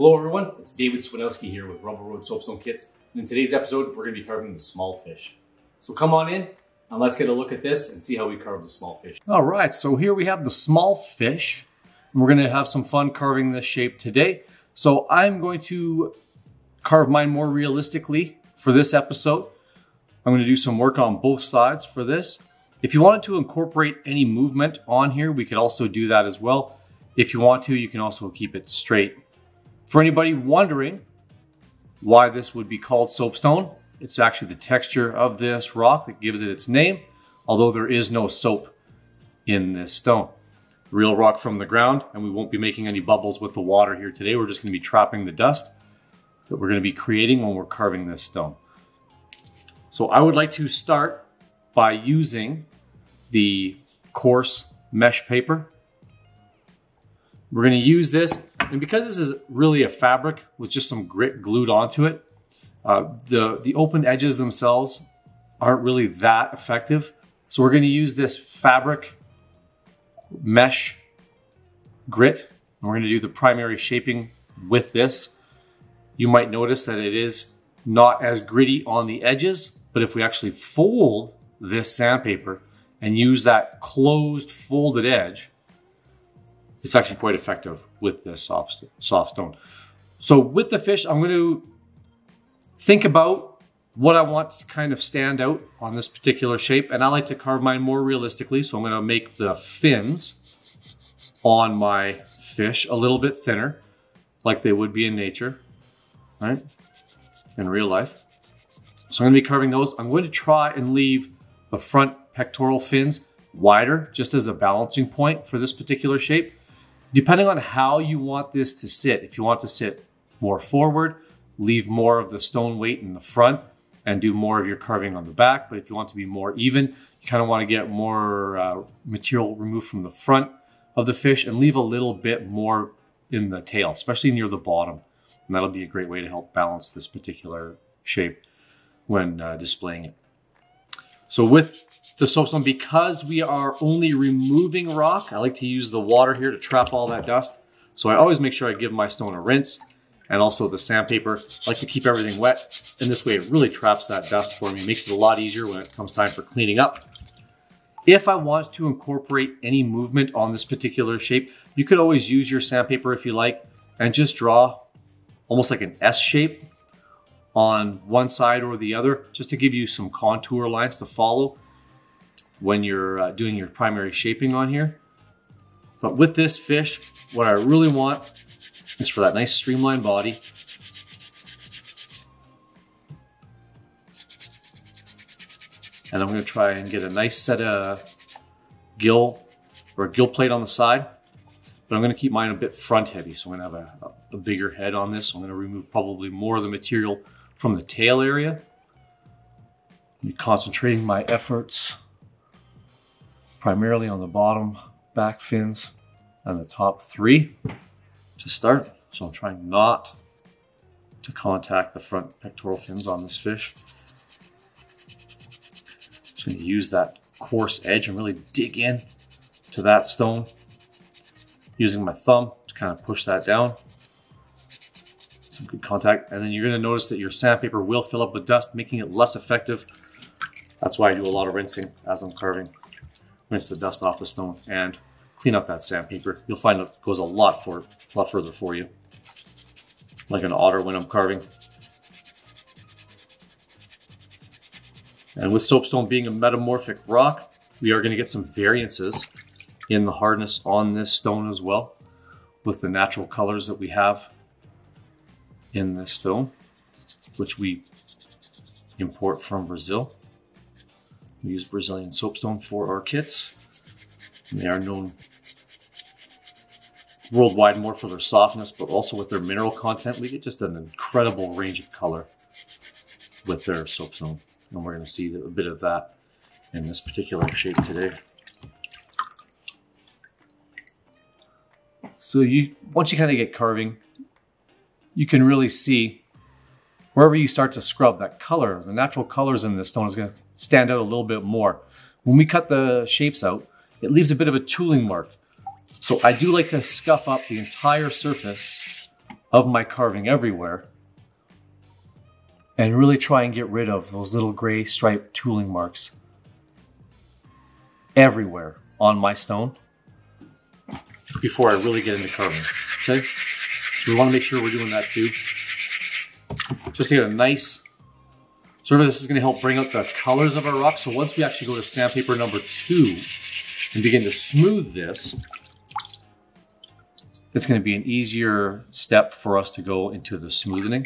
Hello everyone, it's David Swinowski here with Rubble Road Soapstone Kits. And in today's episode, we're going to be carving the small fish. So come on in and let's get a look at this and see how we carve the small fish. All right, so here we have the small fish. And we're going to have some fun carving this shape today. So I'm going to carve mine more realistically for this episode. I'm going to do some work on both sides for this. If you wanted to incorporate any movement on here, we could also do that as well. If you want to, you can also keep it straight. For anybody wondering why this would be called soapstone, it's actually the texture of this rock that gives it its name, although there is no soap in this stone. Real rock from the ground, and we won't be making any bubbles with the water here today. We're just going to be trapping the dust that we're going to be creating when we're carving this stone. So I would like to start by using the coarse mesh paper. We're going to use this, and because this is really a fabric with just some grit glued onto it, the open edges themselves aren't really that effective. So we're going to use this fabric mesh grit, and we're going to do the primary shaping with this. You might notice that it is not as gritty on the edges, but if we actually fold this sandpaper and use that closed folded edge, it's actually quite effective with this soft stone. So with the fish, I'm going to think about what I want to kind of stand out on this particular shape. And I like to carve mine more realistically. So I'm going to make the fins on my fish a little bit thinner, like they would be in nature, right? In real life. So I'm going to be carving those. I'm going to try and leave the front pectoral fins wider, just as a balancing point for this particular shape. Depending on how you want this to sit, if you want to sit more forward, leave more of the stone weight in the front and do more of your carving on the back. But if you want to be more even, you kind of want to get more material removed from the front of the fish and leave a little bit more in the tail, especially near the bottom. And that'll be a great way to help balance this particular shape when displaying it. So with the soapstone, because we are only removing rock, I like to use the water here to trap all that dust. So I always make sure I give my stone a rinse, and also the sandpaper. I like to keep everything wet, and this way it really traps that dust for me. It makes it a lot easier when it comes time for cleaning up. If I want to incorporate any movement on this particular shape, you could always use your sandpaper if you like, and just draw almost like an S shape on one side or the other, just to give you some contour lines to follow when you're doing your primary shaping on here. But with this fish, what I really want is for that nice streamlined body. And I'm going to try and get a nice set of gill plate on the side. But I'm going to keep mine a bit front heavy, so I'm going to have a bigger head on this. So I'm going to remove probably more of the material from the tail area. I'm concentrating my efforts primarily on the bottom back fins and the top three to start. So I'm trying not to contact the front pectoral fins on this fish. Just going to use that coarse edge and really dig in to that stone using my thumb to kind of push that down. Some good contact, and then you're going to notice that your sandpaper will fill up with dust, making it less effective. That's why I do a lot of rinsing as I'm carving. Rinse the dust off the stone and clean up that sandpaper. You'll find it goes a lot further for you, like an otter when I'm carving. And with soapstone being a metamorphic rock, we are going to get some variances in the hardness on this stone as well, with the natural colors that we have in this stone, which we import from Brazil. We use Brazilian soapstone for our kits. And they are known worldwide more for their softness, but also with their mineral content. We get just an incredible range of color with their soapstone. And we're going to see a bit of that in this particular shape today. So once you kind of get carving, you can really see wherever you start to scrub, that color, the natural colors in this stone is going to stand out a little bit more. When we cut the shapes out, it leaves a bit of a tooling mark. So I do like to scuff up the entire surface of my carving everywhere and really try and get rid of those little gray stripe tooling marks everywhere on my stone before I really get into carving. Okay, so we want to make sure we're doing that too. Just to get a nice, sort of, this is going to help bring out the colors of our rock. So once we actually go to sandpaper number 2 and begin to smooth this, it's going to be an easier step for us to go into the smoothing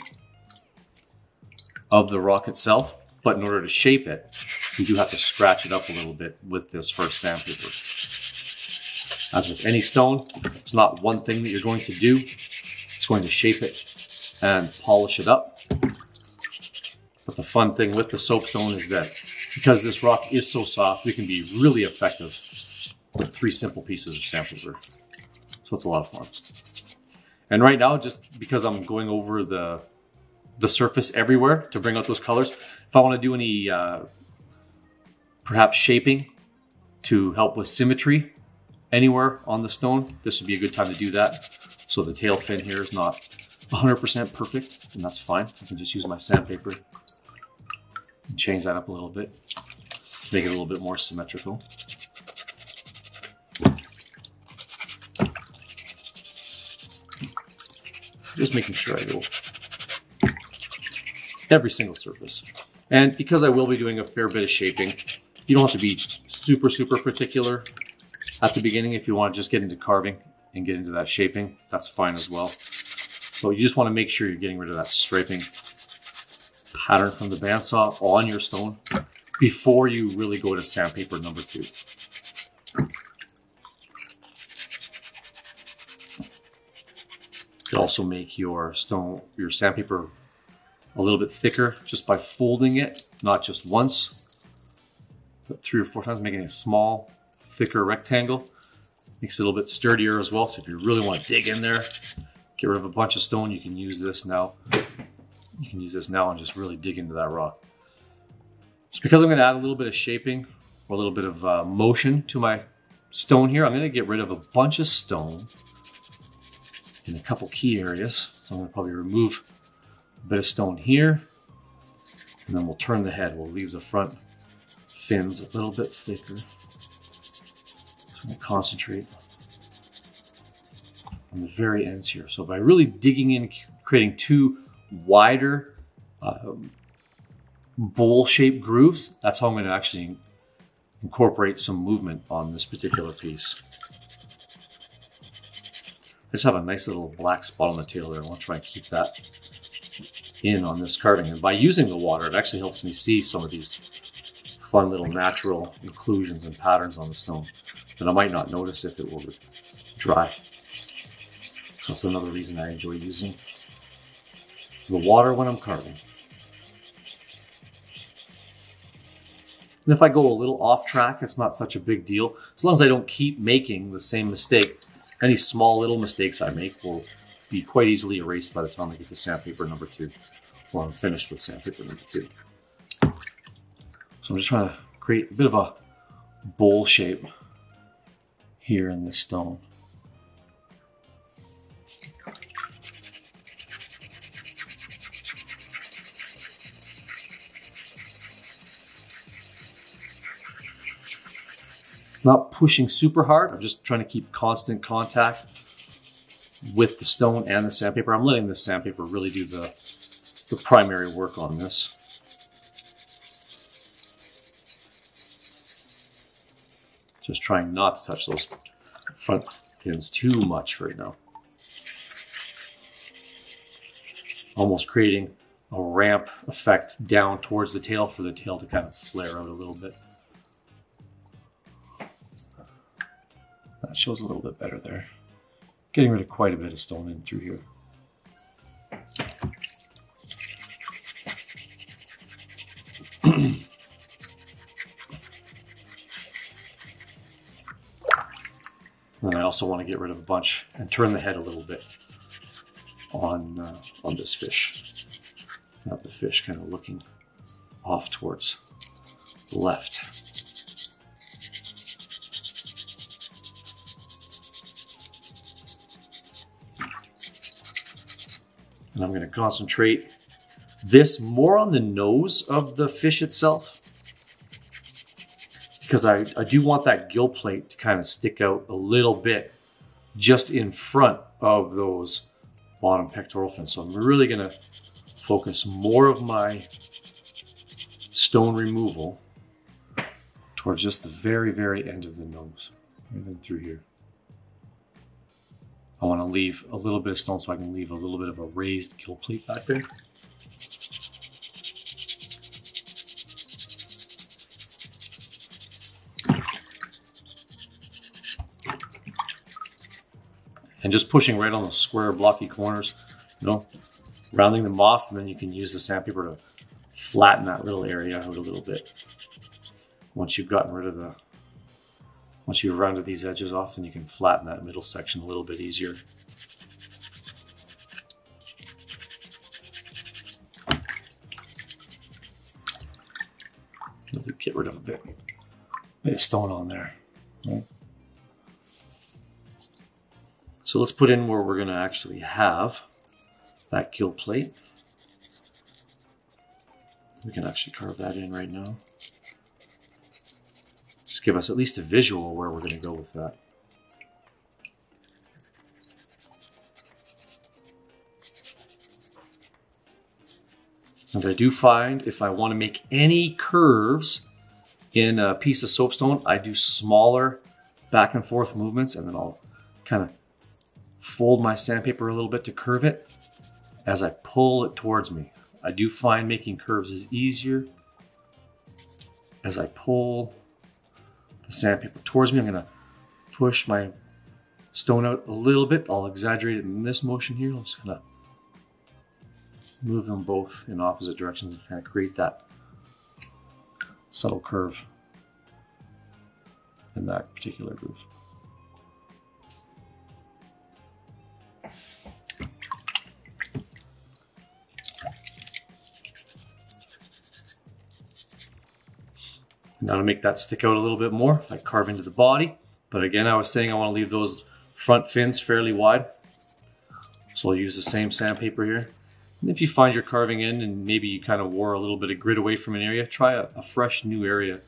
of the rock itself. But in order to shape it, we do have to scratch it up a little bit with this first sandpaper. As with any stone, it's not one thing that you're going to do. It's going to shape it and polish it up. But the fun thing with the soapstone is that because this rock is so soft, we can be really effective with 3 simple pieces of sandpaper. So it's a lot of fun. And right now, just because I'm going over the surface everywhere to bring out those colors, if I want to do any perhaps shaping to help with symmetry anywhere on the stone, this would be a good time to do that. So the tail fin here is not 100% perfect, and that's fine. I can just use my sandpaper and change that up a little bit, make it a little bit more symmetrical. Just making sure I go every single surface. And because I will be doing a fair bit of shaping, you don't have to be super, super particular at the beginning. If you want to just get into carving and get into that shaping, that's fine as well. So you just want to make sure you're getting rid of that striping pattern from the bandsaw on your stone before you really go to sandpaper number 2. You could also make your sandpaper a little bit thicker just by folding it, not just once, but 3 or 4 times, making a small, thicker rectangle. Makes it a little bit sturdier as well. So if you really want to dig in there, get rid of a bunch of stone, you can use this now. You can use this now and just really dig into that rock. Just because I'm going to add a little bit of shaping or a little bit of motion to my stone here, I'm going to get rid of a bunch of stone in a couple key areas. So I'm going to probably remove a bit of stone here, and then we'll turn the head. We'll leave the front fins a little bit thicker. So I'm going to concentrate on the very ends here. So by really digging in, creating 2 wider bowl-shaped grooves, that's how I'm going to actually incorporate some movement on this particular piece. I just have a nice little black spot on the tail there. I want to try and keep that in on this carving. And by using the water, it actually helps me see some of these fun little natural inclusions and patterns on the stone that I might not notice if it were dry. So that's another reason I enjoy using the water when I'm carving. And if I go a little off track, it's not such a big deal. As long as I don't keep making the same mistake, any small little mistakes I make will be quite easily erased by the time I get to sandpaper number 2, or I'm finished with sandpaper number 2. So I'm just trying to create a bit of a bowl shape here in this stone. Not pushing super hard, I'm just trying to keep constant contact with the stone and the sandpaper. I'm letting the sandpaper really do the primary work on this. Just trying not to touch those front fins too much right now. Almost creating a ramp effect down towards the tail for the tail to kind of flare out a little bit. That shows a little bit better there. Getting rid of quite a bit of stone in through here. And I also want to get rid of a bunch and turn the head a little bit on this fish. Have the fish kind of looking off towards the left. And I'm going to concentrate this more on the nose of the fish itself, because I do want that gill plate to kind of stick out a little bit just in front of those bottom pectoral fins. So I'm really going to focus more of my stone removal towards just the very, very end of the nose, and then through here. I want to leave a little bit of stone so I can leave a little bit of a raised gill plate back there. And just pushing right on the square blocky corners, you know, rounding them off, and then you can use the sandpaper to flatten that little area out a little bit. Once you've gotten rid of the, once you've rounded these edges off, then you can flatten that middle section a little bit easier. Get rid of a bit of stone on there. Right? So let's put in where we're going to actually have that gill plate. We can actually carve that in right now. Just give us at least a visual where we're going to go with that. And I do find if I want to make any curves in a piece of soapstone, I do smaller back and forth movements, and then I'll kind of fold my sandpaper a little bit to curve it as I pull it towards me. I do find making curves is easier as I pull the sandpaper towards me. I'm going to push my stone out a little bit. I'll exaggerate it in this motion here. I'm just going to move them both in opposite directions and kind of create that subtle curve in that particular groove. Now to make that stick out a little bit more, I carve into the body. But again, I was saying I want to leave those front fins fairly wide. So I'll use the same sandpaper here. And if you find you're carving in and maybe you kind of wore a little bit of grit away from an area, try a fresh new area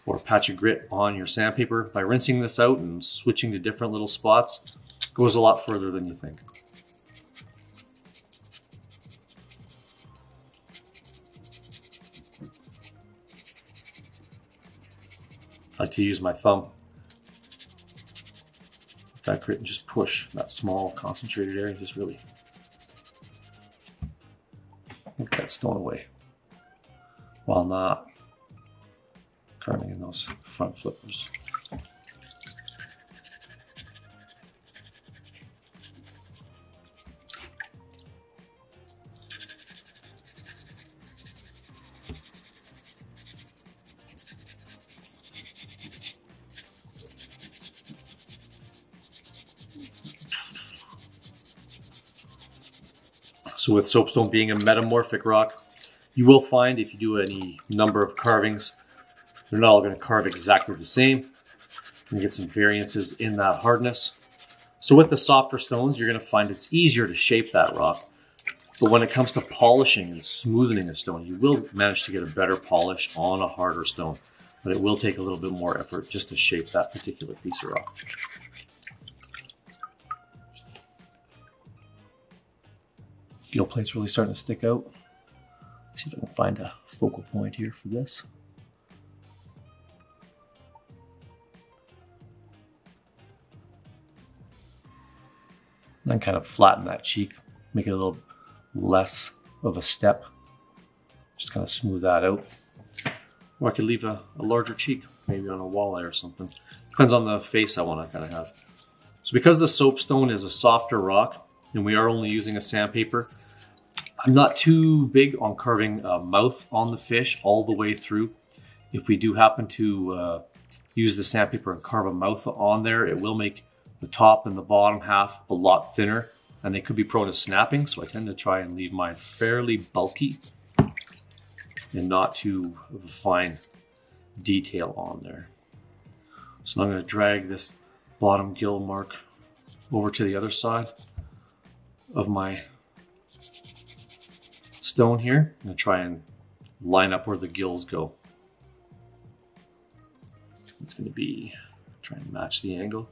or a patch of grit on your sandpaper. By rinsing this out and switching to different little spots, it goes a lot further than you think. I like to use my thumb with that grit and just push that small concentrated area, just really get that stone away while not carving in those front flippers. So with soapstone being a metamorphic rock, you will find if you do any number of carvings, they're not all going to carve exactly the same. You get some variances in that hardness. So with the softer stones, you're going to find it's easier to shape that rock. But when it comes to polishing and smoothing a stone, you will manage to get a better polish on a harder stone. But it will take a little bit more effort just to shape that particular piece of rock. Gill plate's really starting to stick out. Let's see if I can find a focal point here for this. And then kind of flatten that cheek, make it a little less of a step. Just kind of smooth that out. Or I could leave a larger cheek, maybe on a walleye or something. Depends on the face I want to kind of have. So because the soapstone is a softer rock, and we are only using a sandpaper, I'm not too big on carving a mouth on the fish all the way through. If we do happen to use the sandpaper and carve a mouth on there, it will make the top and the bottom half a lot thinner, and they could be prone to snapping. So I tend to try and leave mine fairly bulky and not too of a fine detail on there. So I'm going to drag this bottom gill mark over to the other side of my stone here. I'm going to try and line up where the gills go. It's going to be, try and match the angle.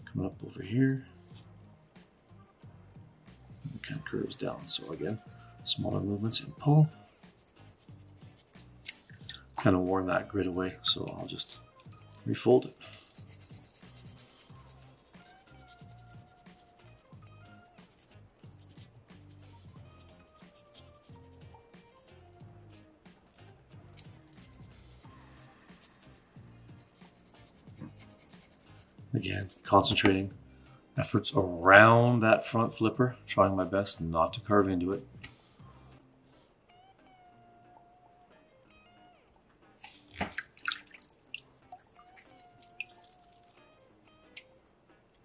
Coming up over here. It kind of curves down. So again, smaller movements and pull. Kind of worn that grid away, so I'll just refold it. Again, concentrating efforts around that front flipper, trying my best not to carve into it.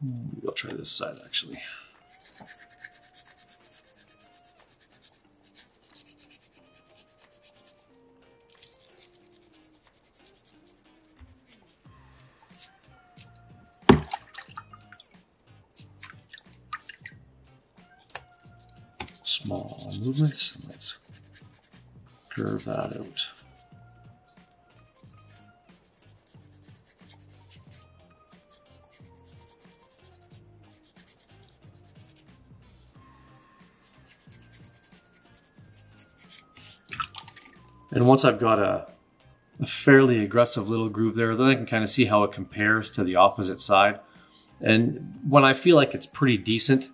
Maybe I'll try this side actually. Small movements. Let's curve that out. And once I've got a fairly aggressive little groove there, then I can kind of see how it compares to the opposite side. And when I feel like it's pretty decent,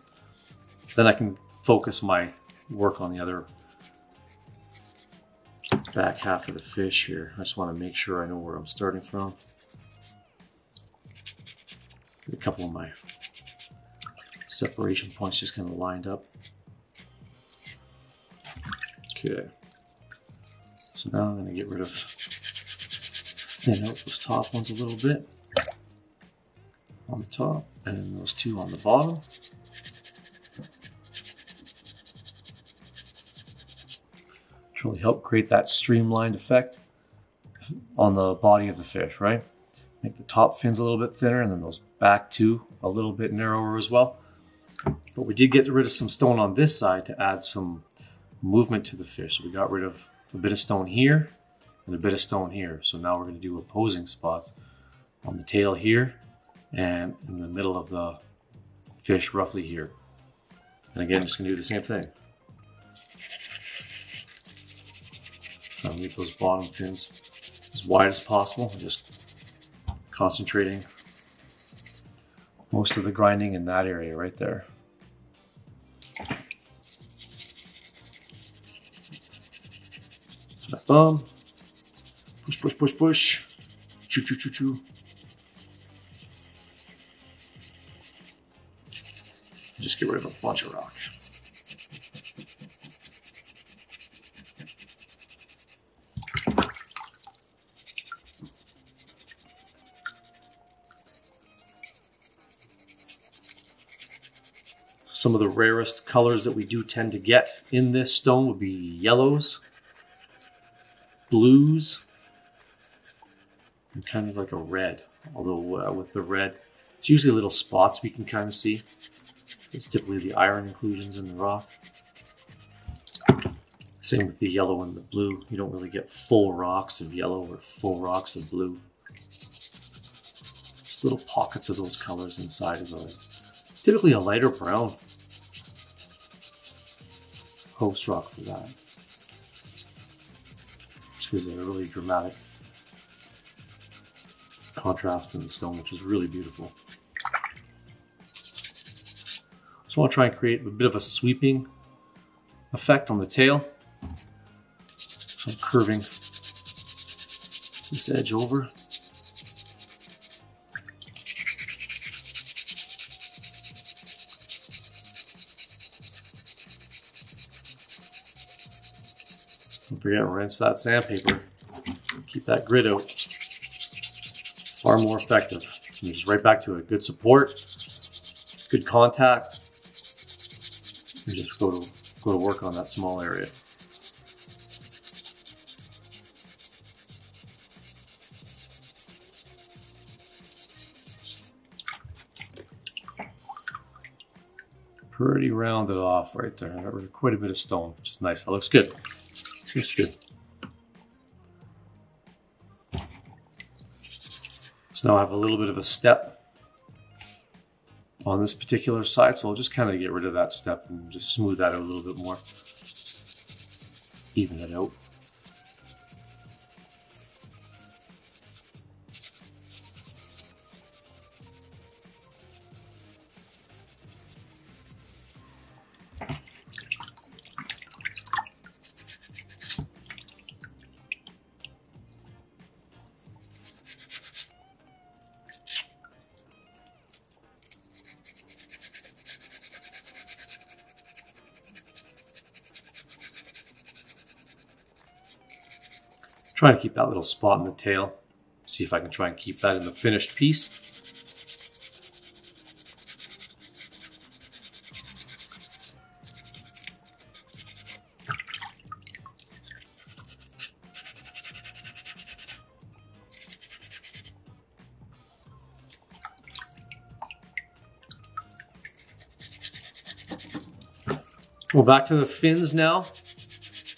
then I can focus my work on the other back half of the fish here. I just want to make sure I know where I'm starting from. Get a couple of my separation points just kind of lined up. Okay. So now I'm going to get rid of, thin out those top ones a little bit on the top, and then those two on the bottom. To really help create that streamlined effect on the body of the fish, right? Make the top fins a little bit thinner, and then those back two a little bit narrower as well. But we did get rid of some stone on this side to add some movement to the fish. So we got rid of a bit of stone here and a bit of stone here. So now we're going to do opposing spots on the tail here and in the middle of the fish roughly here. And again, just going to do the same thing. Try to leave those bottom fins as wide as possible. I'm just concentrating most of the grinding in that area right there. So my thumb, push, push, push, push, choo, choo, choo, choo. Just get rid of a bunch of rock. Some of the rarest colors that we do tend to get in this stone would be yellows, blues, and kind of like a red. Although with the red, it's usually little spots we can kind of see. It's typically the iron inclusions in the rock. Same with the yellow and the blue. You don't really get full rocks of yellow or full rocks of blue. Just little pockets of those colors inside of those. Typically a lighter brown post rock for that. Which gives it a really dramatic contrast in the stone, which is really beautiful. So I want to try and create a bit of a sweeping effect on the tail. So I'm curving this edge over. Don't forget to rinse that sandpaper. Keep that grit out. Far more effective. And just right back to a good support, good contact. And just go to work on that small area. pretty rounded off right there. Quite a bit of stone, which is nice. That looks good. Looks good. So now I have a little bit of a step on this particular side, so I'll just kind of get rid of that step and just smooth that out a little bit more. Even it out. Trying to keep that little spot in the tail. See if I can try and keep that in the finished piece. Well, back to the fins now.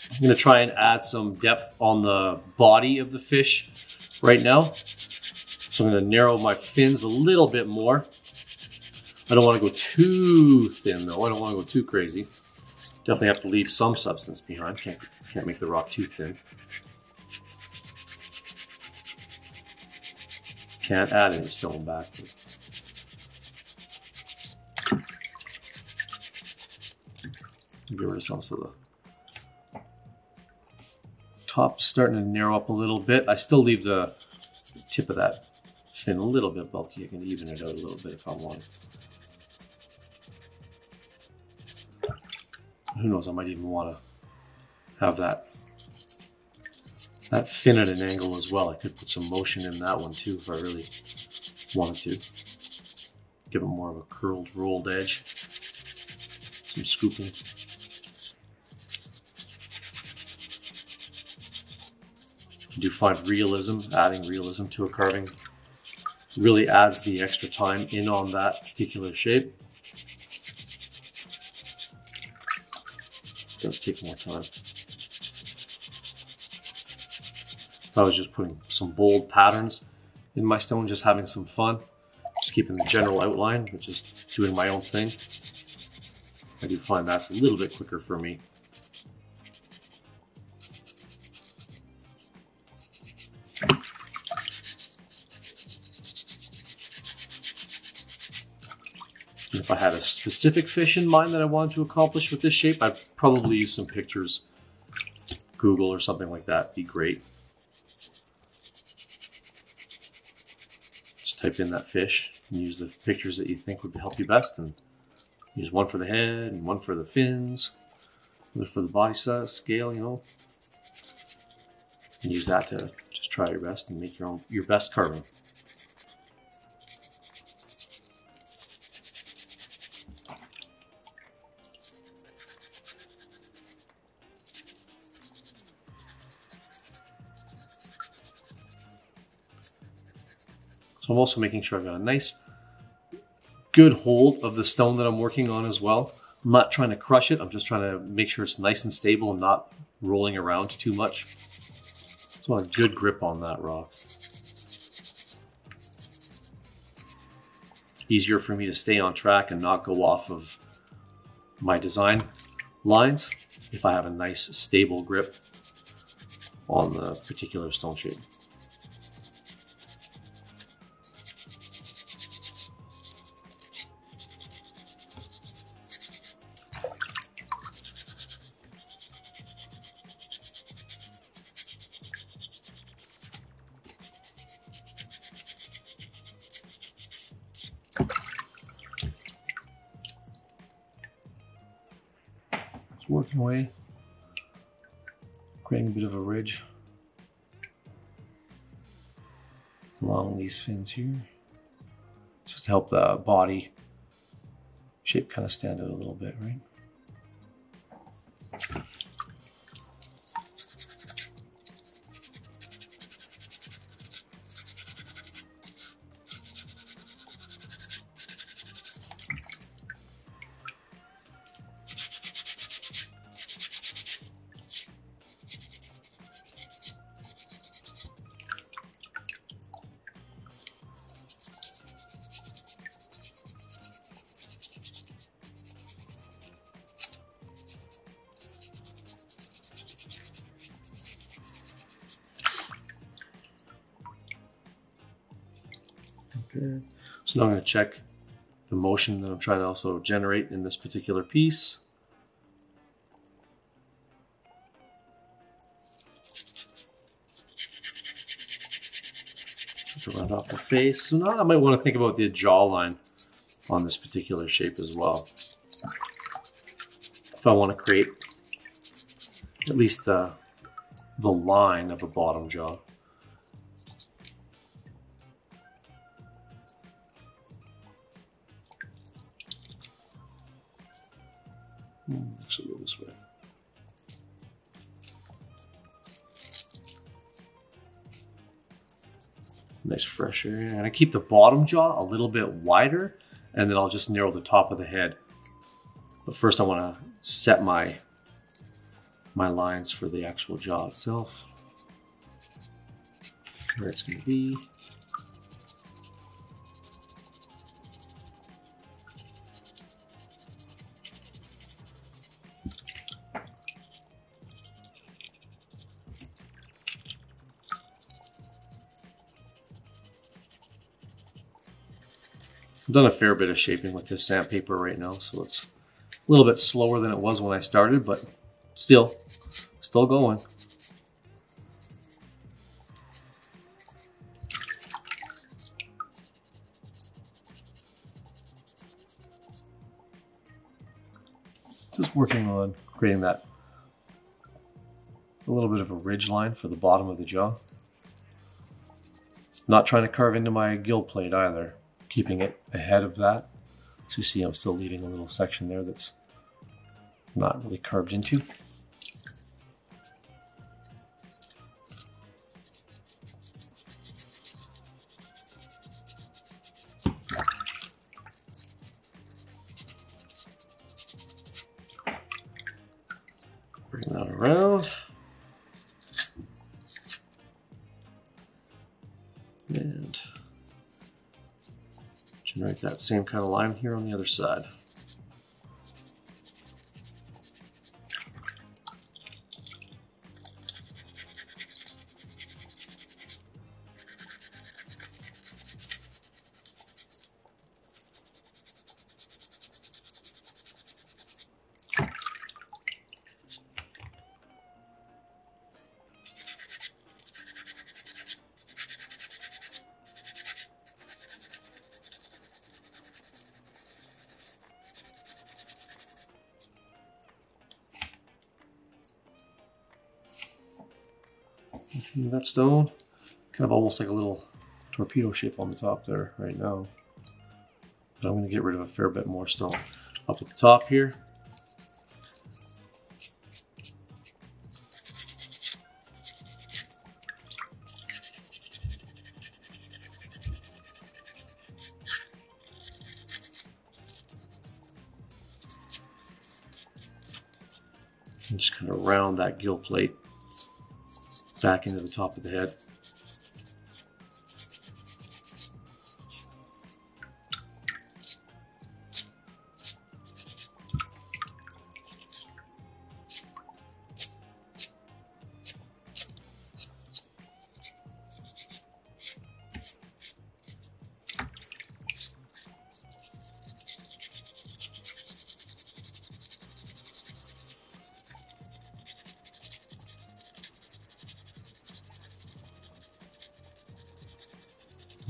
I'm going to try and add some depth on the body of the fish right now. So I'm going to narrow my fins a little bit more. I don't want to go too thin though. I don't want to go too crazy. Definitely have to leave some substance behind. Can't make the rock too thin. Can't add any stone back. Get rid of some so the top is starting to narrow up a little bit. I still leave the tip of that fin a little bit bulky. I can even it out a little bit if I want. Who knows, I might even want to have that fin at an angle as well. I could put some motion in that one too if I really wanted to. Give it more of a curled, rolled edge. Some scooping. I do find realism, adding realism to a carving really adds the extra time in on that particular shape. It does take more time. If I was just putting some bold patterns in my stone, just having some fun, just keeping the general outline, but just doing my own thing, I do find that's a little bit quicker for me. If I had a specific fish in mind that I wanted to accomplish with this shape, I'd probably use some pictures, Google or something like that. Be great. Just type in that fish and use the pictures that you think would help you best, and use one for the head and one for the fins, one for the body size scale, you know. And use that to just try your best and make your best carving. So I'm also making sure I've got a nice, good hold of the stone that I'm working on as well. I'm not trying to crush it. I'm just trying to make sure it's nice and stable and not rolling around too much. So I want a good grip on that rock. Easier for me to stay on track and not go off of my design lines if I have a nice stable grip on the particular stone shape. Working away, creating a bit of a ridge along these fins here, just to help the body shape kind of stand out a little bit, right? Okay. So now I'm going to check the motion that I'm trying to also generate in this particular piece. To round off the face. So now I might want to think about the jawline on this particular shape as well. If I want to create at least the line of a bottom jaw. Actually go this way. Nice fresh area. And I keep the bottom jaw a little bit wider, and then I'll just narrow the top of the head. But first I want to set my lines for the actual jaw itself. Where it's going to be. I've done a fair bit of shaping with this sandpaper right now, so it's a little bit slower than it was when I started, but still going. Just working on creating that a little bit of a ridge line for the bottom of the jaw. Not trying to carve into my gill plate either. Keeping it ahead of that. So you see I'm still leaving a little section there that's not really carved into. Bring that around. And generate that same kind of line here on the other side. That stone, kind of almost like a little torpedo shape on the top there right now. But I'm going to get rid of a fair bit more stone up at the top here. And just kind of round that gill plate back into the top of the head.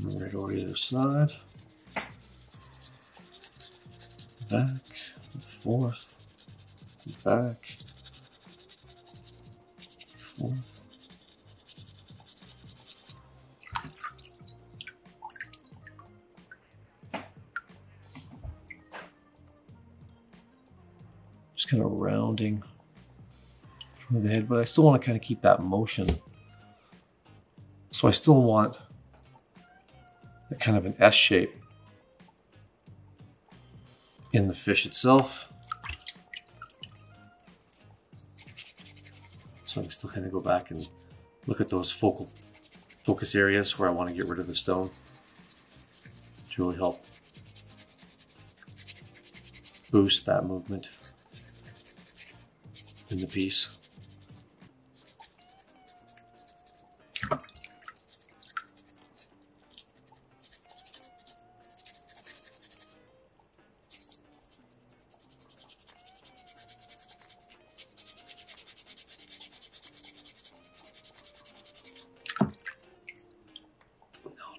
Right over the other side. Back, forth, back, forth. Just kind of rounding from the head, but I still want to kind of keep that motion. So I still want kind of an S shape in the fish itself. So I can still kind of go back and look at those focus areas where I want to get rid of the stone to really help boost that movement in the piece.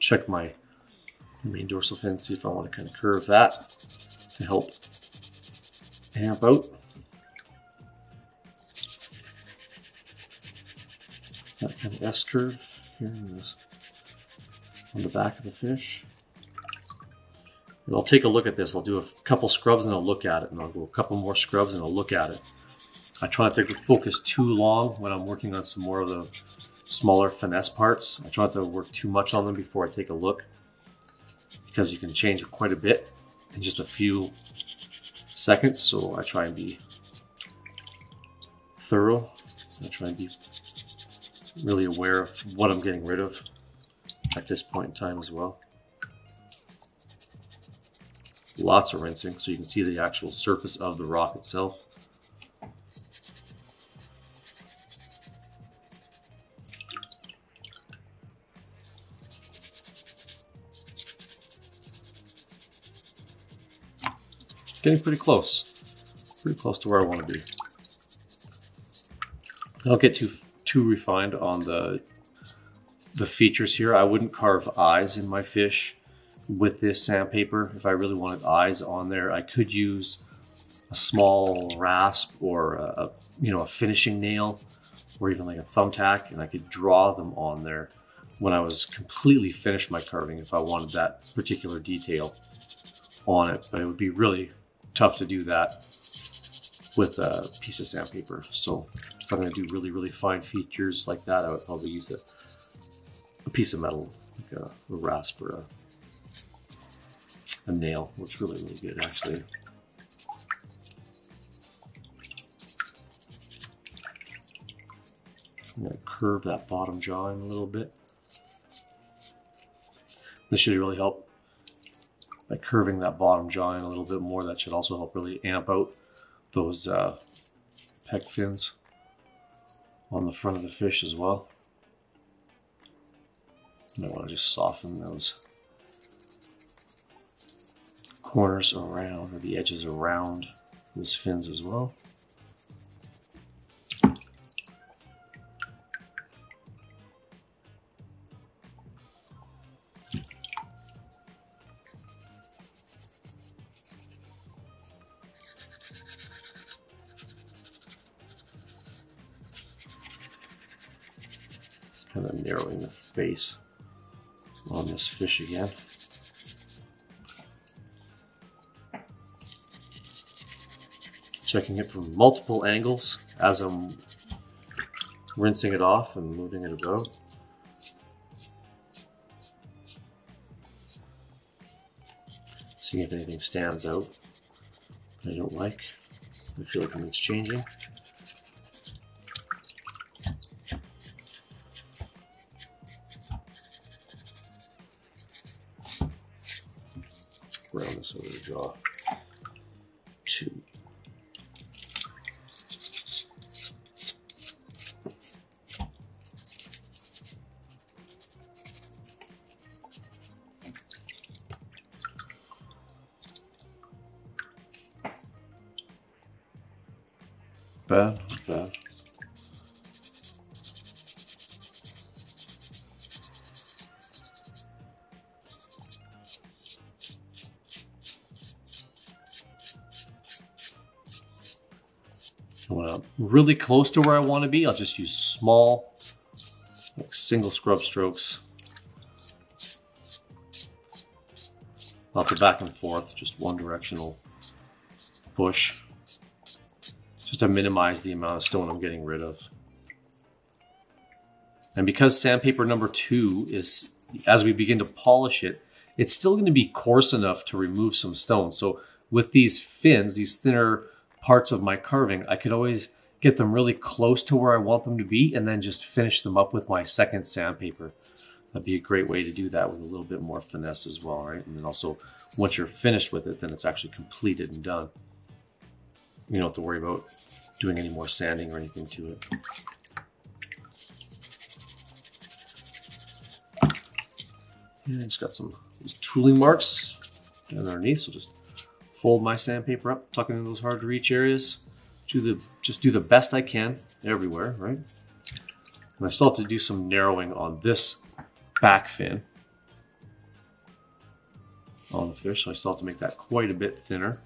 check my main dorsal fin, see if I want to kind of curve that to help amp out. That kind of S curve here on the back of the fish. And I'll take a look at this. I'll do a couple scrubs and I'll look at it, and I'll go a couple more scrubs and I'll look at it. I try not to focus too long when I'm working on some more of the smaller finesse parts. I try not to work too much on them before I take a look, because you can change it quite a bit in just a few seconds. So I try and be thorough. I try and be really aware of what I'm getting rid of at this point in time as well. Lots of rinsing so you can see the actual surface of the rock itself. Getting pretty close to where I want to be. I don't get too refined on the features here. I wouldn't carve eyes in my fish with this sandpaper. If I really wanted eyes on there, I could use a small rasp or a finishing nail, or even like a thumbtack, and I could draw them on there when I was completely finished my carving if I wanted that particular detail on it. But it would be really tough to do that with a piece of sandpaper. So if I'm going to do really, really fine features like that, I would probably use a piece of metal, like a rasp or a nail. Looks really, really good, actually. I'm going to curve that bottom jaw in a little bit. This should really help by curving that bottom jaw in a little bit more. That should also help really amp out those pec fins on the front of the fish as well. You might want to just soften those corners around, or the edges around those fins as well. Kind of narrowing the face on this fish again. Checking it from multiple angles as I'm rinsing it off and moving it about. Seeing if anything stands out that I don't like. I feel like it needs changing. Round this over the jaw. 2. Bad, bad. When I'm really close to where I want to be, I'll just use small, like single scrub strokes. Not the back and forth, just one directional push. Just to minimize the amount of stone I'm getting rid of. And because sandpaper number 2 is, as we begin to polish it, it's still going to be coarse enough to remove some stone. So with these fins, these thinner parts of my carving, I could always get them really close to where I want them to be and then just finish them up with my second sandpaper. That'd be a great way to do that with a little bit more finesse as well, right? And then also, once you're finished with it, then it's actually completed and done. You don't have to worry about doing any more sanding or anything to it. Yeah, I just got some tooling marks down underneath, so just fold my sandpaper up, tuck it into those hard to reach areas. Just do the best I can everywhere, right? And I still have to do some narrowing on this back fin. on the fish, so I still have to make that quite a bit thinner.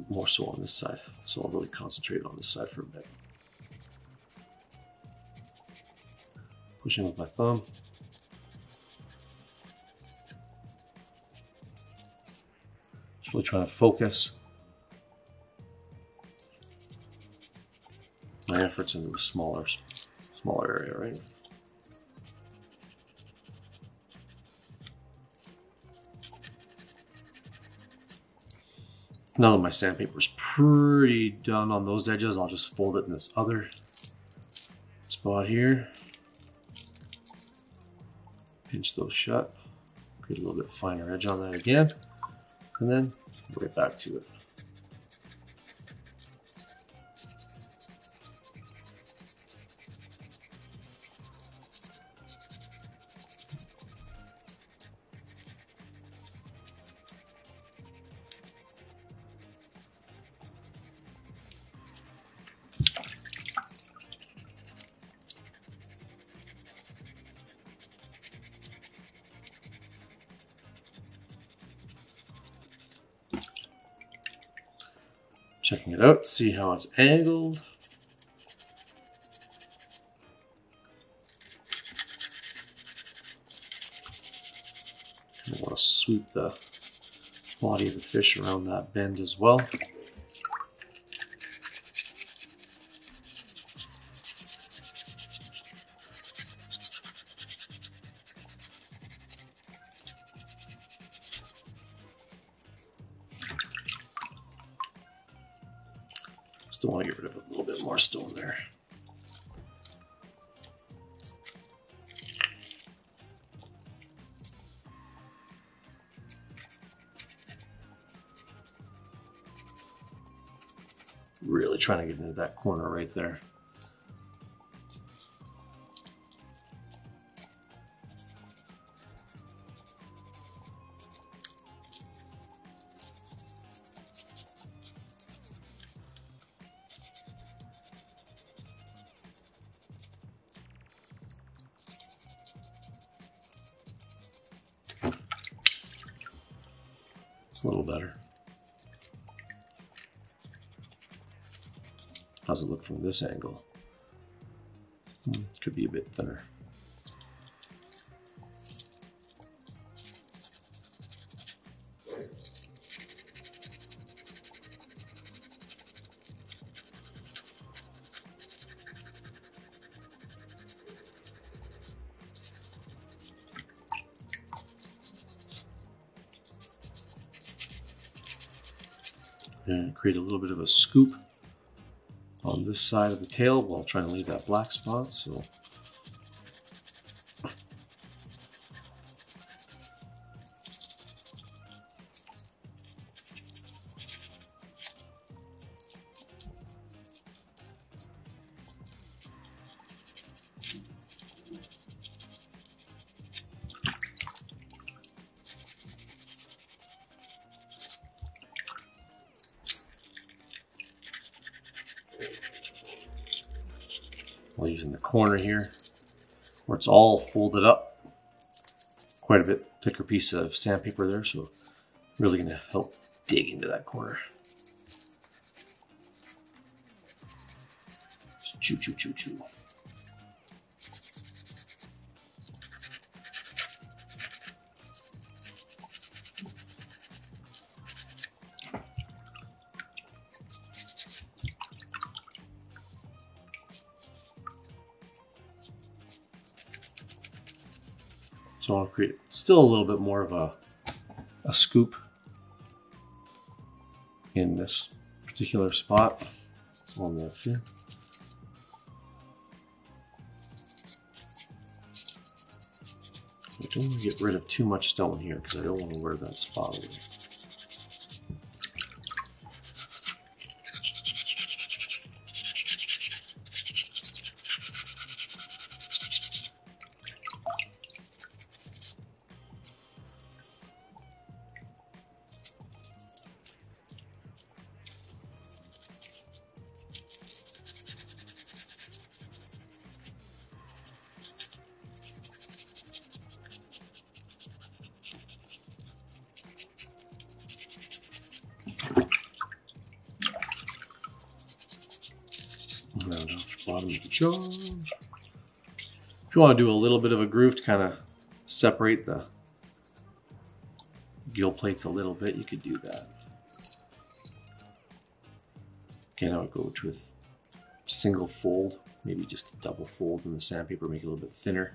More so on this side, so I'll really concentrate on this side for a bit. Pushing with my thumb. Just really trying to focus my efforts into a smaller area, right? Now that my sandpaper is pretty done on those edges, I'll just fold it in this other spot here. Pinch those shut. Create a little bit finer edge on that again. And then right back to it. Checking it out, see how it's angled. I want to sweep the body of the fish around that bend as well. Still want to get rid of a little bit more stone there. Really trying to get into that corner right there. It's a little better. How's it look from this angle? Could be a bit thinner. And create a little bit of a scoop on this side of the tail while trying to leave that black spot. So while using the corner here where it's all folded up, quite a bit thicker piece of sandpaper there, so really going to help dig into that corner. Just chew, chew, chew, chew. So I'll create still a little bit more of a scoop in this particular spot on the fin. I don't want to get rid of too much stone here because I don't want to wear that spot away. Round off the bottom of the jaw. If you want to do a little bit of a groove to kind of separate the gill plates a little bit, you could do that. Again, I would go to a single fold, maybe just a double fold in the sandpaper, make it a little bit thinner.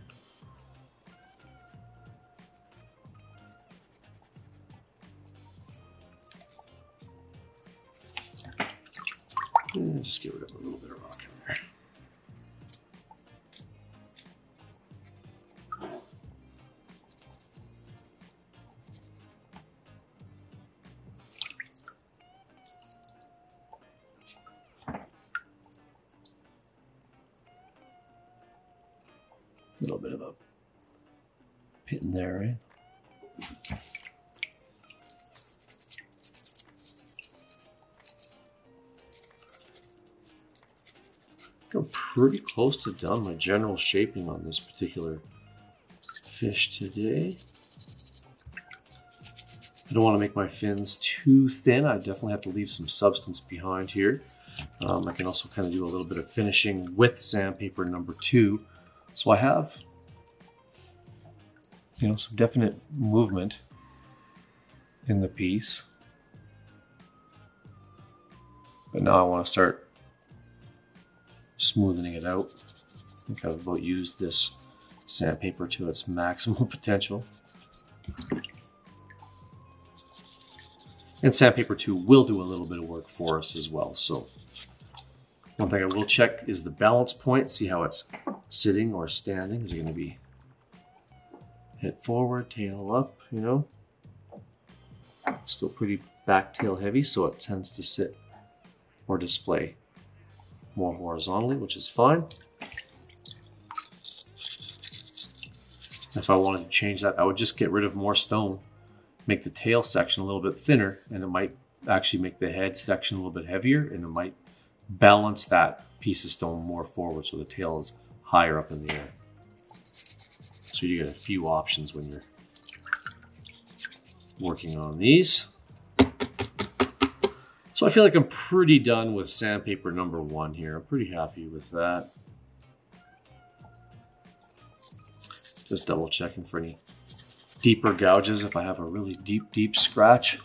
And just get rid of a little bit of rock in there. A little bit of a pit in there, right? I'm pretty close to done my general shaping on this particular fish today. I don't want to make my fins too thin. I definitely have to leave some substance behind here. I can also kind of do a little bit of finishing with sandpaper number 2. So I have, you know, some definite movement in the piece. But now I want to start smoothing it out. I think I've about used this sandpaper to its maximum potential. And sandpaper 2 will do a little bit of work for us as well. So one thing I will check is the balance point, see how it's sitting or standing. Is it going to be head forward, tail up, you know? Still pretty back tail heavy, so it tends to sit or display more horizontally, which is fine. If I wanted to change that, I would just get rid of more stone, make the tail section a little bit thinner, and it might actually make the head section a little bit heavier, and it might balance that piece of stone more forward so the tail is higher up in the air. So you get a few options when you're working on these. So I feel like I'm pretty done with sandpaper number 1 here. I'm pretty happy with that. Just double checking for any deeper gouges if I have a really deep scratch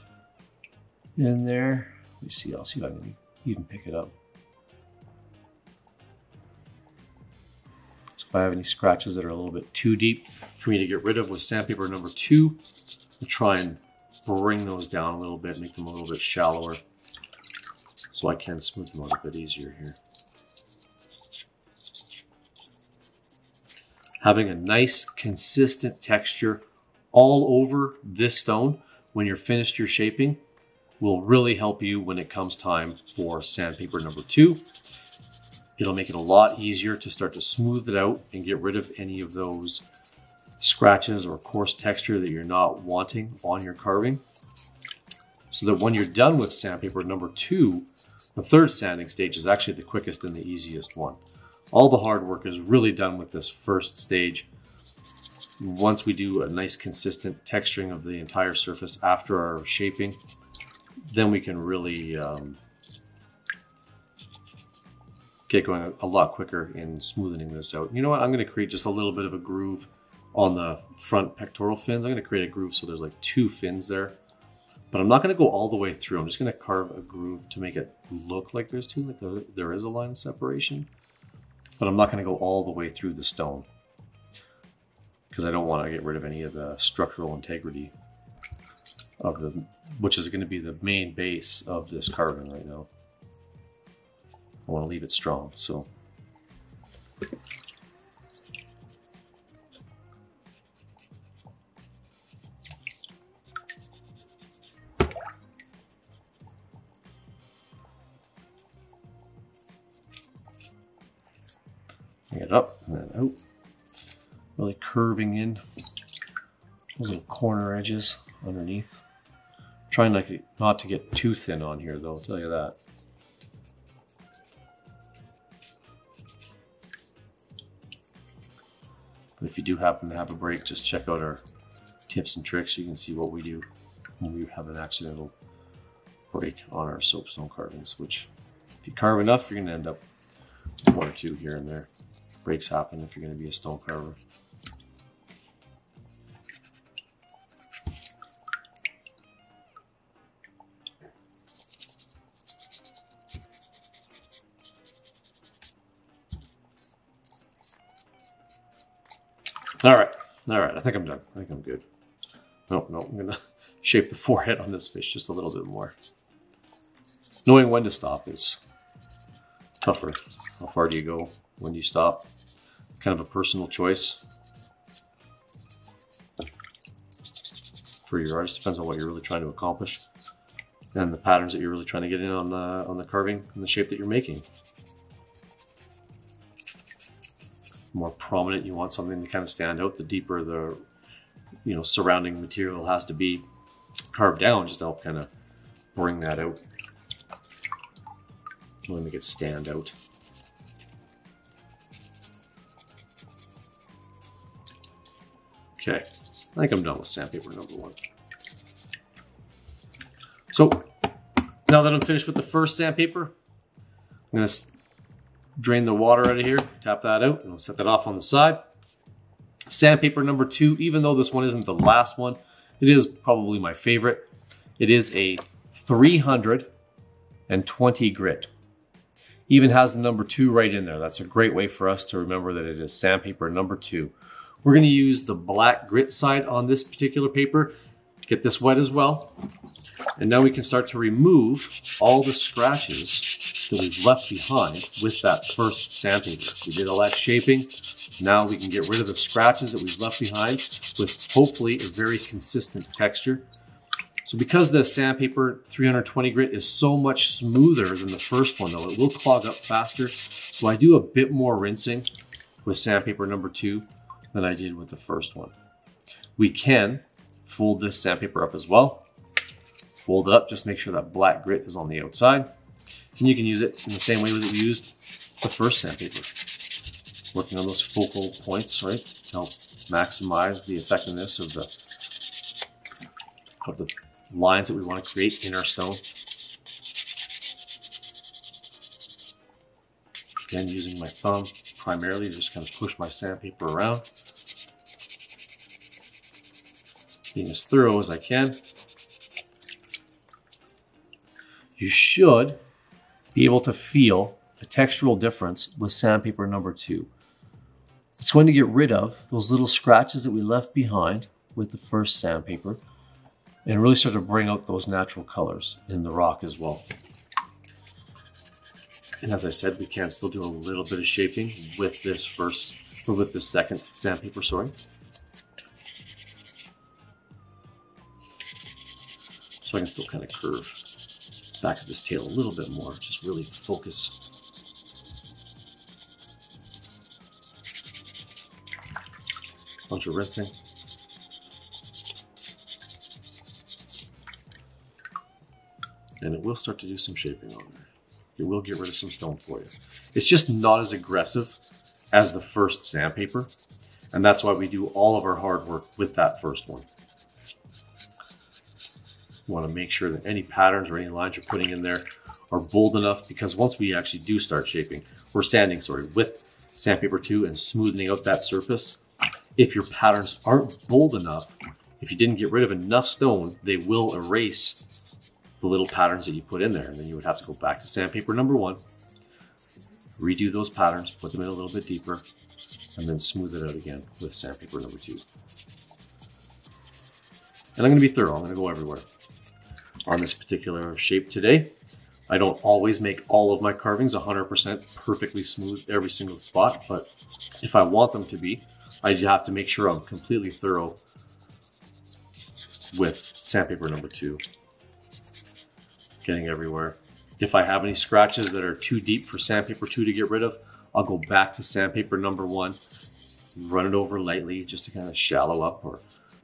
in there. Let me see, I'll see if I can even pick it up. So if I have any scratches that are a little bit too deep for me to get rid of with sandpaper number 2, I'll try and bring those down a little bit, make them a little bit shallower, so I can smooth them out a bit easier here. Having a nice consistent texture all over this stone when you're finished your shaping will really help you when it comes time for sandpaper number 2. It'll make it a lot easier to start to smooth it out and get rid of any of those scratches or coarse texture that you're not wanting on your carving. So that when you're done with sandpaper number 2, the third sanding stage is actually the quickest and the easiest one. All the hard work is really done with this first stage. Once we do a nice consistent texturing of the entire surface after our shaping, then we can really get going a lot quicker in smoothing this out. You know what? I'm going to create just a little bit of a groove on the front pectoral fins. I'm going to create a groove so there's like 2 fins there. But I'm not going to go all the way through. I'm just going to carve a groove to make it look like there's 2, like there is a line of separation. But I'm not going to go all the way through the stone, because I don't want to get rid of any of the structural integrity of the, which is going to be the main base of this carving right now. I want to leave it strong, so. Bring it up and then out. Really curving in those little corner edges underneath. Trying not to get too thin on here though, I'll tell you that. But if you do happen to have a break, just check out our tips and tricks. You can see what we do when we have an accidental break on our soapstone carvings, which if you carve enough, you're going to end up One or two here and there. Breaks happen if you're going to be a stone carver. All right, I think I'm done. I think I'm good. No, I'm gonna shape the forehead on this fish just a little bit more. Knowing when to stop is tougher. How far do you go? When do you stop? It's kind of a personal choice for your artist. Depends on what you're really trying to accomplish and the patterns that you're really trying to get in on the carving and the shape that you're making. More prominent you want something to kind of stand out, the deeper the surrounding material has to be carved down just to help kind of bring that out. Really make it stand out. Okay, I think I'm done with sandpaper number one. So now that I'm finished with the first sandpaper, I'm going to drain the water out of here, tap that out, and I'll set that off on the side. Sandpaper number two, even though this one isn't the last one, it is probably my favorite. It is a 320 grit. Even has the number 2 right in there. That's a great way for us to remember that it is sandpaper number 2. We're going to use the black grit side on this particular paper. Get this wet as well. And now we can start to remove all the scratches that we've left behind with that first sandpaper. We did all that shaping. Now we can get rid of the scratches that we've left behind with hopefully a very consistent texture. So because the sandpaper 320 grit is so much smoother than the first one though, it will clog up faster. So I do a bit more rinsing with sandpaper number 2 than I did with the first one. We can fold this sandpaper up as well. Fold it up, just make sure that black grit is on the outside. And you can use it in the same way that we used the first sandpaper. Working on those focal points, right, to help maximize the effectiveness of the lines that we want to create in our stone. Again, using my thumb primarily to just kind of push my sandpaper around. Being as thorough as I can. You should be able to feel a textural difference with sandpaper number 2. It's going to get rid of those little scratches that we left behind with the first sandpaper and really start to bring out those natural colors in the rock as well. And as I said, we can still do a little bit of shaping with this second sandpaper, sorry. So I can still kind of curve back of this tail a little bit more, just really focus. Bunch of rinsing. And it will start to do some shaping on there. It will get rid of some stone for you. It's just not as aggressive as the first sandpaper. And that's why we do all of our hard work with that first one. You want to make sure that any patterns or any lines you're putting in there are bold enough, because once we actually do start shaping, we're sanding, with sandpaper 2 and smoothing out that surface. If your patterns aren't bold enough, if you didn't get rid of enough stone, they will erase the little patterns that you put in there. And then you would have to go back to sandpaper number 1, redo those patterns, put them in a little bit deeper, and then smooth it out again with sandpaper number 2. And I'm going to be thorough. I'm going to go everywhere on this particular shape today. I don't always make all of my carvings 100% perfectly smooth every single spot, but if I want them to be, I have to make sure I'm completely thorough with sandpaper number 2. Getting everywhere. If I have any scratches that are too deep for sandpaper 2 to get rid of, I'll go back to sandpaper number 1, run it over lightly just to kind of shallow up or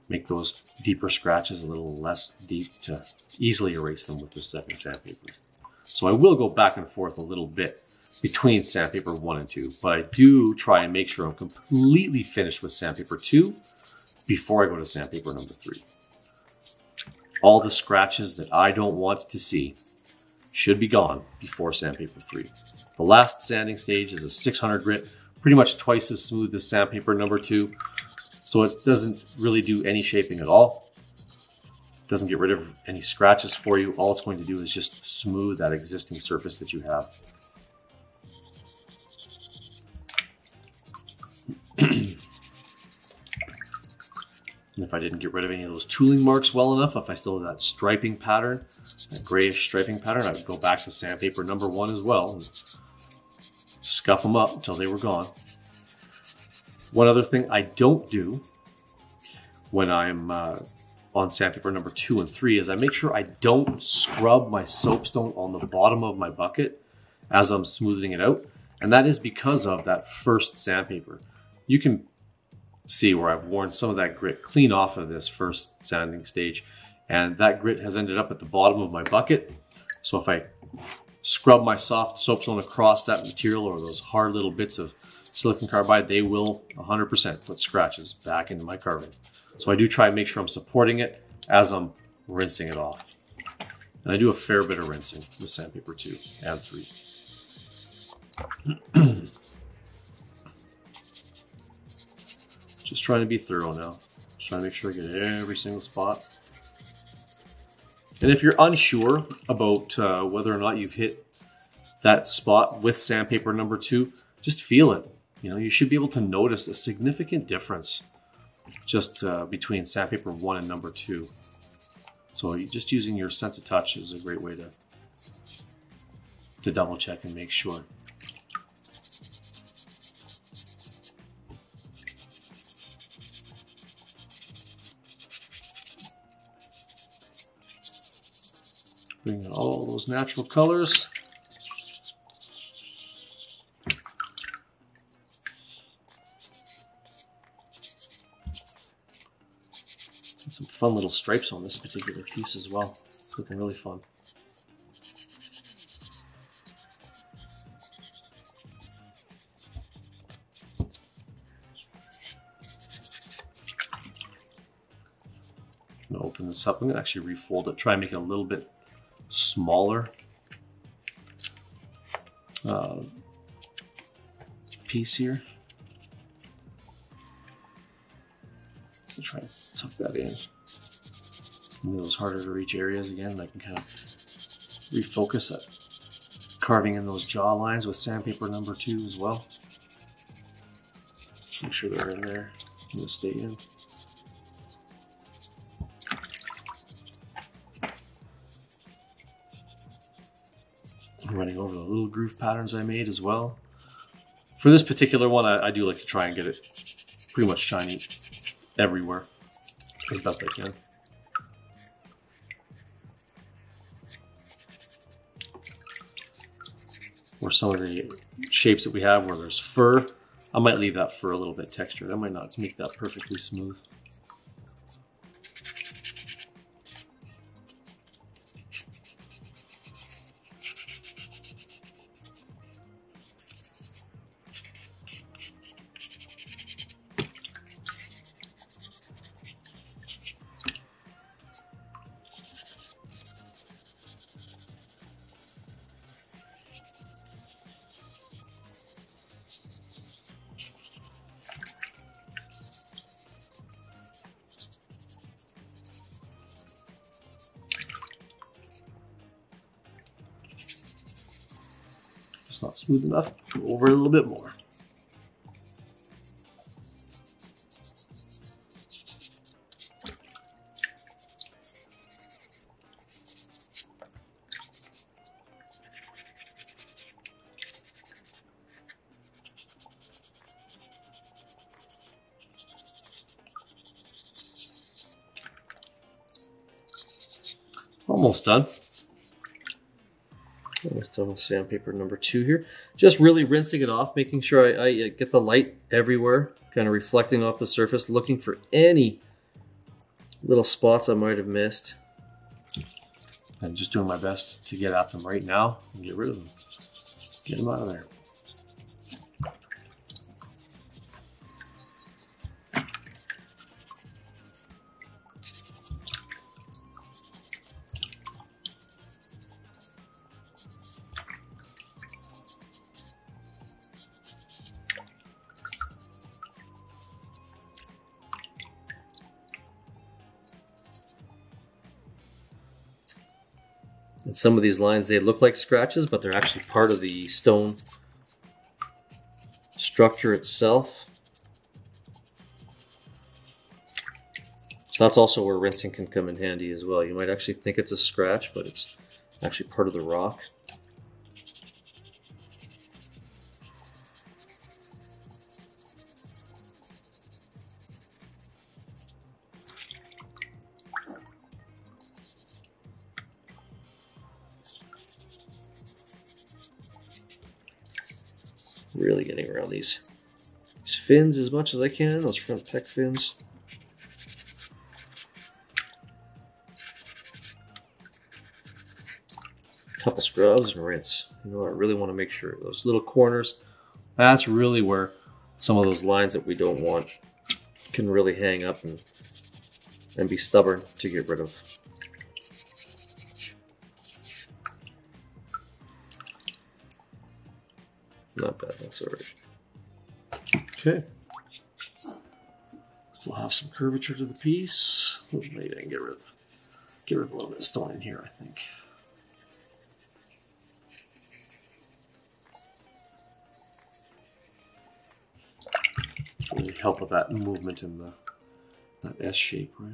make those deeper scratches a little less deep to easily erase them with the second sandpaper. So I will go back and forth a little bit between sandpaper 1 and 2, but I do try and make sure I'm completely finished with sandpaper 2 before I go to sandpaper number 3. All the scratches that I don't want to see should be gone before sandpaper 3. The last sanding stage is a 600 grit, pretty much twice as smooth as sandpaper number 2. So it doesn't really do any shaping at all. It doesn't get rid of any scratches for you. All it's going to do is just smooth that existing surface that you have. And if I didn't get rid of any of those tooling marks well enough, if I still have that striping pattern, that grayish striping pattern, I would go back to sandpaper number 1 as well and scuff them up until they were gone. One other thing I don't do when I'm on sandpaper number 2 and 3 is I make sure I don't scrub my soapstone on the bottom of my bucket as I'm smoothing it out. And that is because of that first sandpaper. You can see where I've worn some of that grit clean off of this first sanding stage, and that grit has ended up at the bottom of my bucket. So if I scrub my soft soapstone across that material or those hard little bits of silicon carbide, they will 100% put scratches back into my carving. So I do try and make sure I'm supporting it as I'm rinsing it off. And I do a fair bit of rinsing with sandpaper 2 and 3. Just trying to be thorough now. Just trying to make sure I get every single spot. And if you're unsure about whether or not you've hit that spot with sandpaper number 2, just feel it. You know, you should be able to notice a significant difference just between sandpaper 1 and number 2. So just using your sense of touch is a great way to double check and make sure. Bring in all those natural colors. And some fun little stripes on this particular piece as well. It's looking really fun. I'm going to open this up. I'm going to actually refold it, try and make it a little bit smaller piece here. So try to tuck that in. In those harder to reach areas again, I can kind of refocus that carving in those jaw lines with sandpaper number 2 as well. Just make sure they're in there and they stay in. I'm running over the little groove patterns I made as well. For this particular one, I do like to try and get it pretty much shiny everywhere as best I can. Or some of the shapes that we have where there's fur, I might leave that fur a little bit textured. I might not make that perfectly smooth. It's not smooth enough. Go over it a little bit more. Almost done. Almost done with sandpaper number 2 here. Just really rinsing it off, making sure I get the light everywhere, kind of reflecting off the surface, looking for any little spots I might have missed. I'm just doing my best to get at them right now and get rid of them. Get them out of there. And some of these lines, they look like scratches, but they're actually part of the stone structure itself. So that's also where rinsing can come in handy as well. You might actually think it's a scratch, but it's actually part of the rock. Really getting around these fins as much as I can, those front tech fins. Couple scrubs and rinse. You know, I really want to make sure those little corners, that's really where some of those lines that we don't want can really hang up and be stubborn to get rid of. Not bad, that's all right. Okay. Still have some curvature to the piece. Maybe I can get rid of a little bit of stone in here, I think. Really help with that movement in that S shape, right?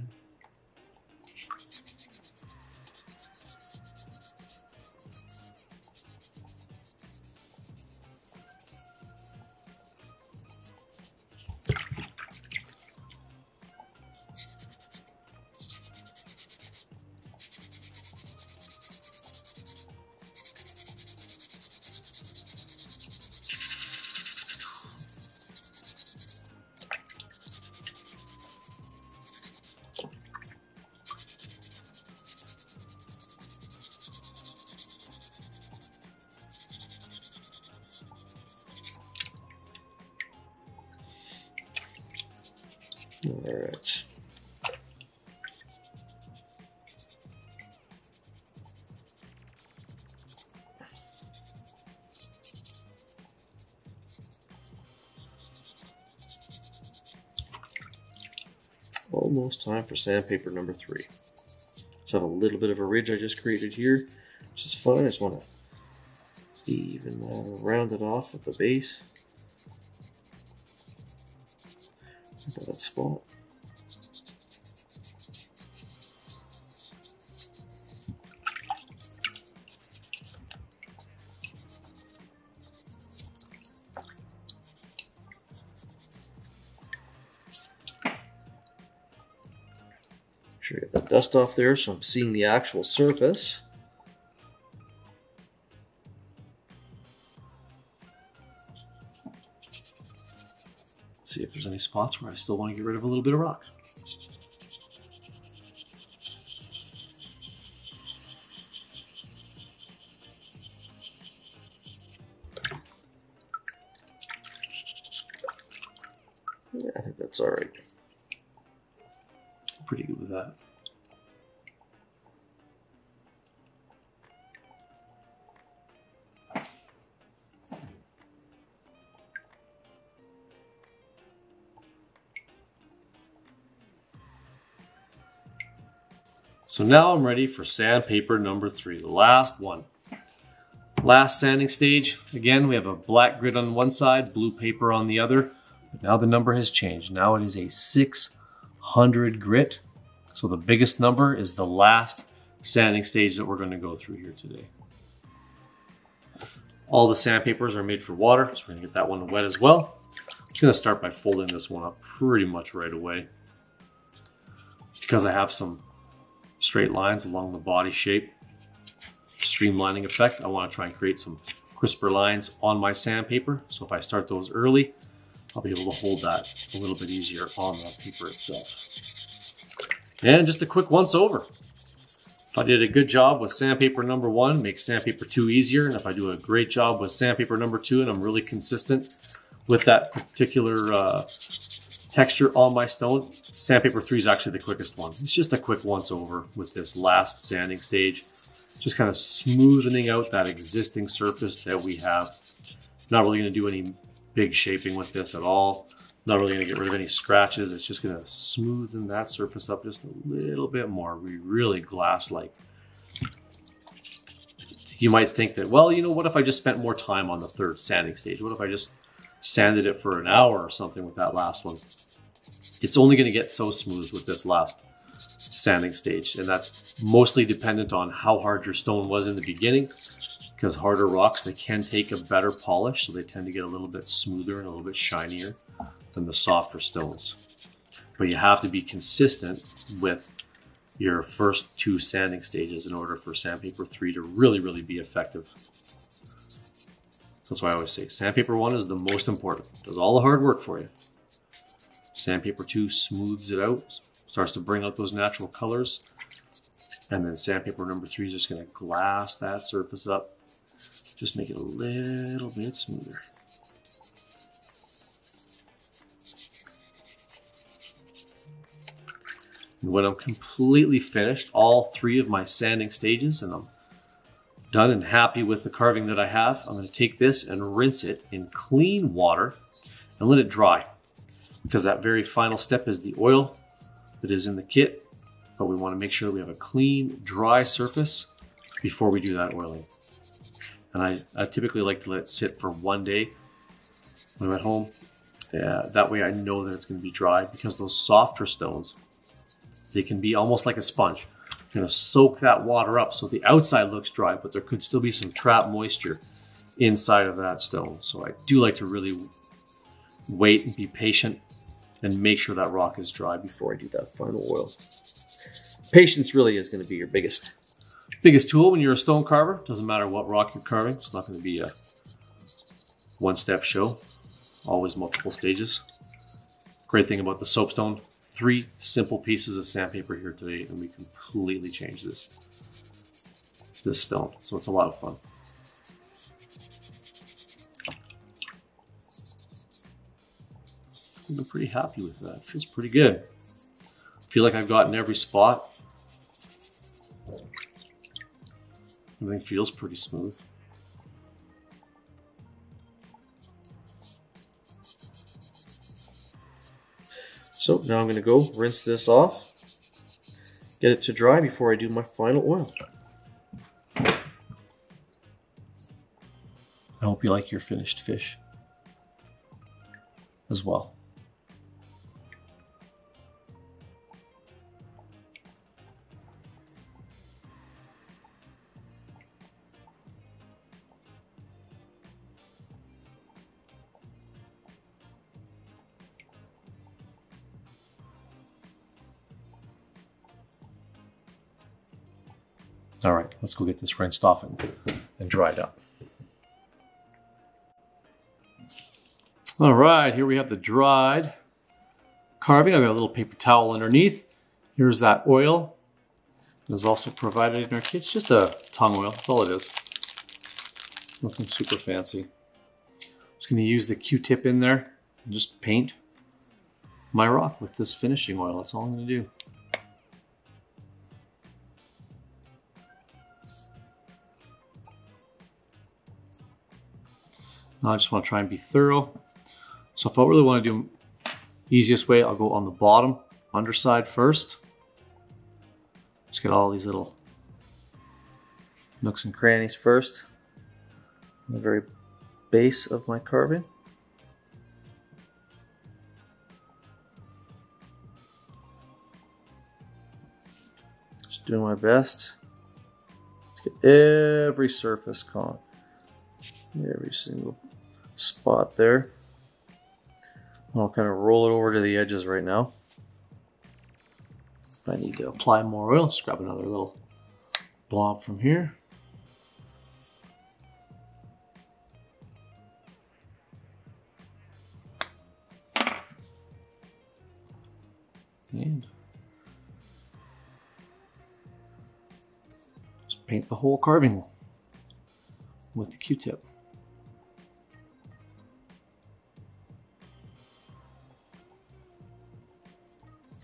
All right. Almost time for sandpaper number 3. Just have a little bit of a ridge I just created here, which is fine. I just want to even round it off at the base. At that spot. Make sure I get that dust off there so I'm seeing the actual surface. See if there's any spots where I still want to get rid of a little bit of rock. Yeah, I think that's all right. Pretty good with that. So now I'm ready for sandpaper number 3, the last one. Last sanding stage. Again, we have a black grit on one side, blue paper on the other. But now the number has changed. Now it is a 600 grit. So the biggest number is the last sanding stage that we're going to go through here today. All the sandpapers are made for water, so we're going to get that one wet as well. I'm just going to start by folding this one up pretty much right away. Because I have some straight lines along the body shape, streamlining effect, I want to try and create some crisper lines on my sandpaper. So if I start those early, I'll be able to hold that a little bit easier on the paper itself. And just a quick once over. If I did a good job with sandpaper number 1, makes sandpaper 2 easier. And if I do a great job with sandpaper number 2 and I'm really consistent with that particular texture on my stone, sandpaper 3 is actually the quickest one. It's just a quick once over with this last sanding stage. Just kind of smoothing out that existing surface that we have. Not really going to do any big shaping with this at all. Not really going to get rid of any scratches. It's just going to smoothen that surface up just a little bit more. We really glass-like. You might think that, well, what if I just spent more time on the third sanding stage? What if I just sanded it for an hour or something with that last one? It's only going to get so smooth with this last sanding stage, and that's mostly dependent on how hard your stone was in the beginning, because harder rocks, they can take a better polish, so they tend to get a little bit smoother and a little bit shinier than the softer stones. But you have to be consistent with your first 2 sanding stages in order for sandpaper 3 to really be effective. That's why I always say sandpaper 1 is the most important. Does all the hard work for you. Sandpaper 2 smooths it out, starts to bring out those natural colors. And then sandpaper number 3 is just going to glass that surface up. Just make it a little bit smoother. And when I'm completely finished, all 3 of my sanding stages, and I'm done and happy with the carving that I have, I'm going to take this and rinse it in clean water and let it dry. Because that very final step is the oil that is in the kit. But we want to make sure that we have a clean, dry surface before we do that oiling. And I typically like to let it sit for 1 day when I'm at home. That way I know that it's going to be dry, because those softer stones, they can be almost like a sponge. You're going to soak that water up so the outside looks dry, but there could still be some trapped moisture inside of that stone. So I do like to really wait and be patient and make sure that rock is dry before I do that final oil. Patience really is going to be your biggest tool when you're a stone carver. Doesn't matter what rock you're carving. It's not going to be a one-step show. Always multiple stages. Great thing about the soapstone, 3 simple pieces of sandpaper here today, and we completely change this stone. So it's a lot of fun. I'm pretty happy with that. It feels pretty good. I feel like I've gotten every spot. Everything feels pretty smooth. So now I'm going to go rinse this off, get it to dry before I do my final oil. I hope you like your finished fish as well. All right, let's go get this rinsed off and dried up. All right, here we have the dried carving. I've got a little paper towel underneath. Here's that oil. It is also provided in our kit. It's just a tongue oil, that's all it is. Nothing super fancy. Just gonna use the Q-tip in there and just paint my rock with this finishing oil. That's all I'm gonna do. Now I just want to try and be thorough. So if I really want to do easiest way, I'll go on the bottom, underside first. Just get all these little nooks and crannies first. On the very base of my carving. Just doing my best to get every surface caught. Every single spot there. I'll kind of roll it over to the edges right now. If I need to apply more oil, just grab another little blob from here. And just paint the whole carving with the Q-tip.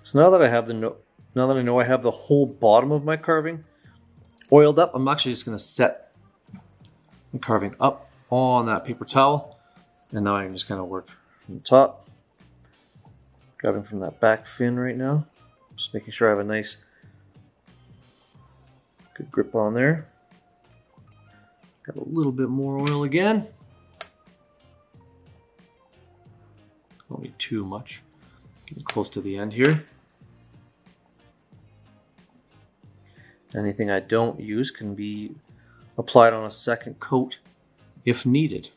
So now that I have now that I know I have the whole bottom of my carving oiled up, I'm actually just going to set the carving up on that paper towel, and now I can just kind of work from the top, grabbing from that back fin right now, just making sure I have a nice, good grip on there. Got a little bit more oil again. Don't need too much. Getting close to the end here. Anything I don't use can be applied on a second coat if needed.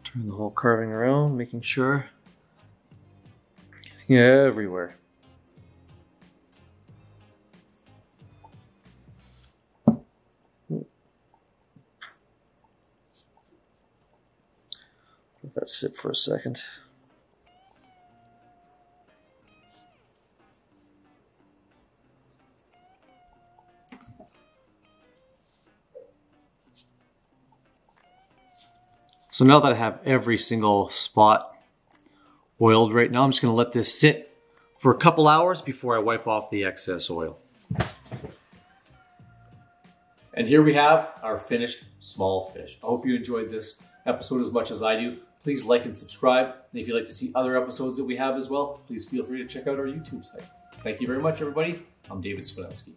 Turn the whole carving around, making sure getting everywhere. Let that sit for a second. So now that I have every single spot oiled right now, I'm just going to let this sit for a couple hours before I wipe off the excess oil. And here we have our finished small fish. I hope you enjoyed this episode as much as I do. Please like and subscribe. And if you'd like to see other episodes that we have as well, please feel free to check out our YouTube site. Thank you very much, everybody. I'm David Swinowski.